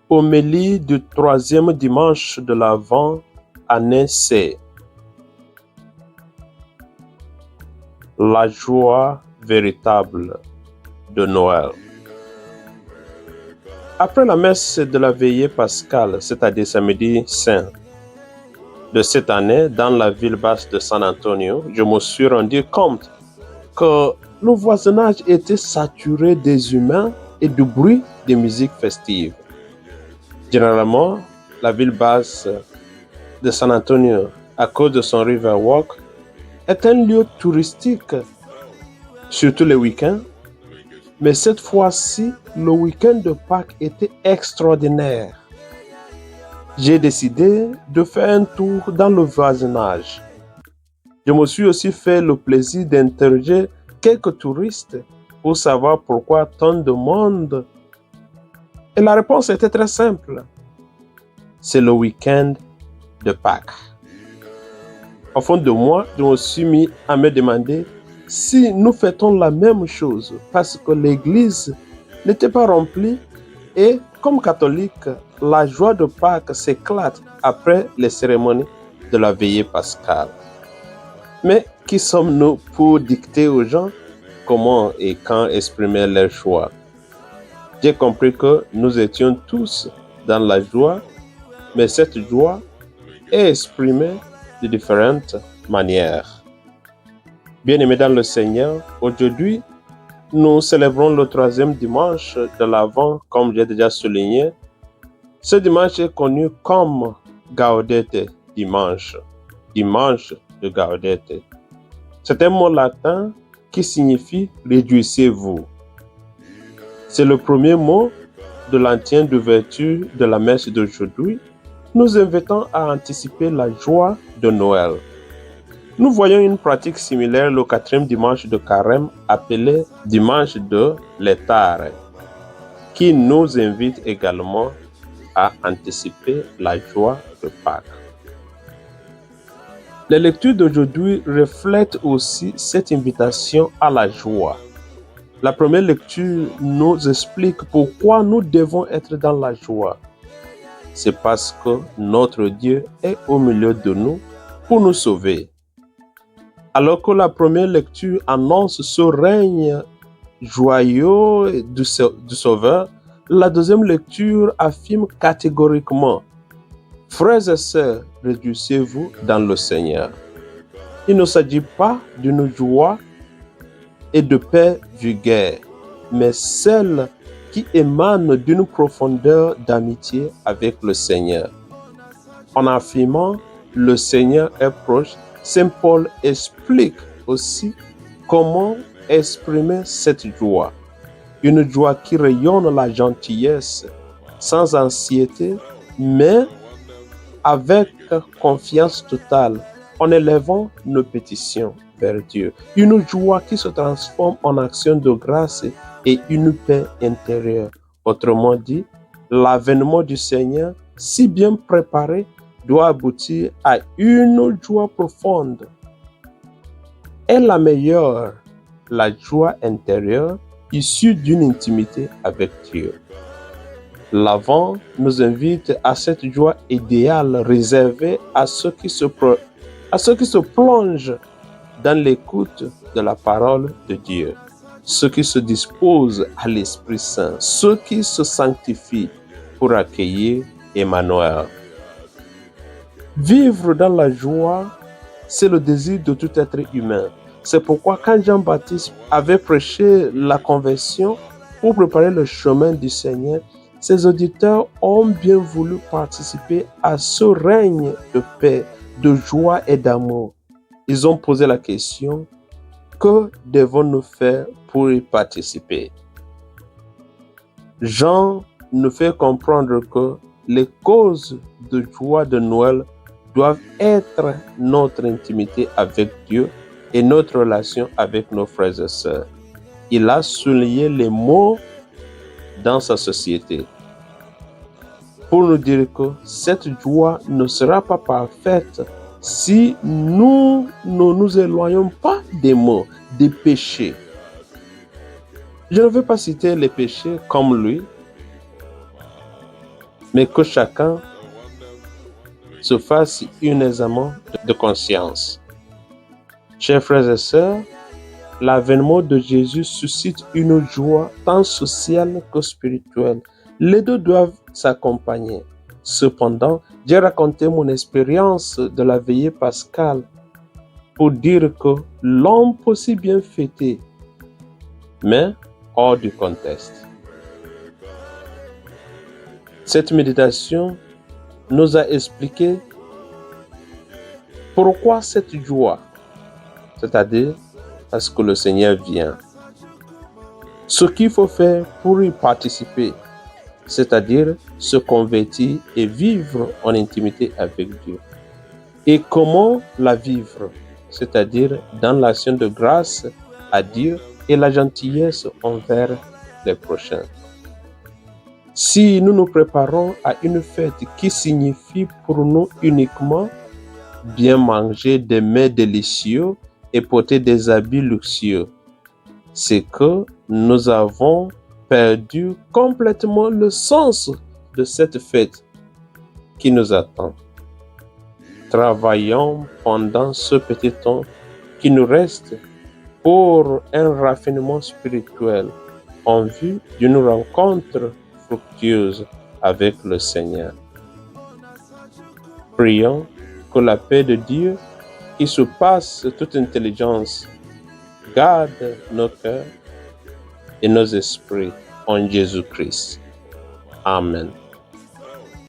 Homélie du troisième dimanche de l'Avent, année C. La joie véritable de Noël. Après la messe de la veillée pascale, c'est-à-dire samedi saint de cette année, dans la ville basse de San Antonio, je me suis rendu compte que le voisinage était saturé des humains et du bruit des musiques festives. Généralement, la ville basse de San Antonio, à cause de son Riverwalk, est un lieu touristique, surtout les week-ends. Mais cette fois-ci, le week-end de Pâques était extraordinaire. J'ai décidé de faire un tour dans le voisinage. Je me suis aussi fait le plaisir d'interroger quelques touristes pour savoir pourquoi tant de monde. Et la réponse était très simple. C'est le week-end de Pâques. Au fond de moi, je me suis mis à me demander si nous fêtons la même chose parce que l'église n'était pas remplie et comme catholique, la joie de Pâques s'éclate après les cérémonies de la veillée pascale. Mais qui sommes-nous pour dicter aux gens comment et quand exprimer leur joie? J'ai compris que nous étions tous dans la joie, mais cette joie est exprimée de différentes manières. Bien-aimés dans le Seigneur, aujourd'hui, nous célébrons le troisième dimanche de l'Avent, comme j'ai déjà souligné. Ce dimanche est connu comme Gaudete dimanche, dimanche de Gaudete. C'est un mot latin qui signifie réjouissez-vous. C'est le premier mot de l'antenne d'ouverture de la messe d'aujourd'hui, nous invitant à anticiper la joie de Noël. Nous voyons une pratique similaire le quatrième dimanche de Carême, appelé dimanche de l'Étare, qui nous invite également à anticiper la joie de Pâques. Les lectures d'aujourd'hui reflètent aussi cette invitation à la joie. La première lecture nous explique pourquoi nous devons être dans la joie. C'est parce que notre Dieu est au milieu de nous pour nous sauver. Alors que la première lecture annonce ce règne joyeux du Sauveur, la deuxième lecture affirme catégoriquement « Frères et sœurs, réjouissez-vous dans le Seigneur ». Il ne s'agit pas d'une joie et de paix vulgaire, mais celle qui émane d'une profondeur d'amitié avec le Seigneur. En affirmant « le Seigneur est proche », Saint Paul explique aussi comment exprimer cette joie. Une joie qui rayonne la gentillesse, sans anxiété, mais avec confiance totale, en élevant nos pétitions vers Dieu. Une joie qui se transforme en action de grâce et une paix intérieure. Autrement dit, l'avènement du Seigneur, si bien préparé, doit aboutir à une joie profonde. Et la meilleure, la joie intérieure, issue d'une intimité avec Dieu. L'Avent nous invite à cette joie idéale réservée à ceux qui se plongent dans l'écoute de la parole de Dieu, ceux qui se disposent à l'Esprit Saint, ceux qui se sanctifient pour accueillir Emmanuel. Vivre dans la joie, c'est le désir de tout être humain. C'est pourquoi quand Jean-Baptiste avait prêché la conversion pour préparer le chemin du Seigneur, ses auditeurs ont bien voulu participer à ce règne de paix, de joie et d'amour. Ils ont posé la question, que devons-nous faire pour y participer? Jean nous fait comprendre que les causes de joie de Noël doivent être notre intimité avec Dieu et notre relation avec nos frères et sœurs. Il a souligné les mots dans sa société pour nous dire que cette joie ne sera pas parfaite si nous ne nous éloignons pas des maux, des péchés. Je ne veux pas citer les péchés comme lui, mais que chacun se fasse un examen de conscience. Chers frères et sœurs, l'avènement de Jésus suscite une joie tant sociale que spirituelle. Les deux doivent s'accompagner. Cependant, j'ai raconté mon expérience de la veillée pascale pour dire que l'homme peut si bien fêter, mais hors du contexte. Cette méditation nous a expliqué pourquoi cette joie, c'est-à-dire parce que le Seigneur vient. Ce qu'il faut faire pour y participer, c'est-à-dire se convertir et vivre en intimité avec Dieu. Et comment la vivre, c'est-à-dire dans l'action de grâce à Dieu et la gentillesse envers les prochains. Si nous nous préparons à une fête qui signifie pour nous uniquement bien manger des mets délicieux et porter des habits luxueux, c'est que nous avons perdu complètement le sens de cette fête qui nous attend. Travaillons pendant ce petit temps qui nous reste pour un raffinement spirituel en vue d'une rencontre fructueuse avec le Seigneur. Prions que la paix de Dieu, qui surpasse toute intelligence, garde nos cœurs et nos esprits en Jésus-Christ. Amen.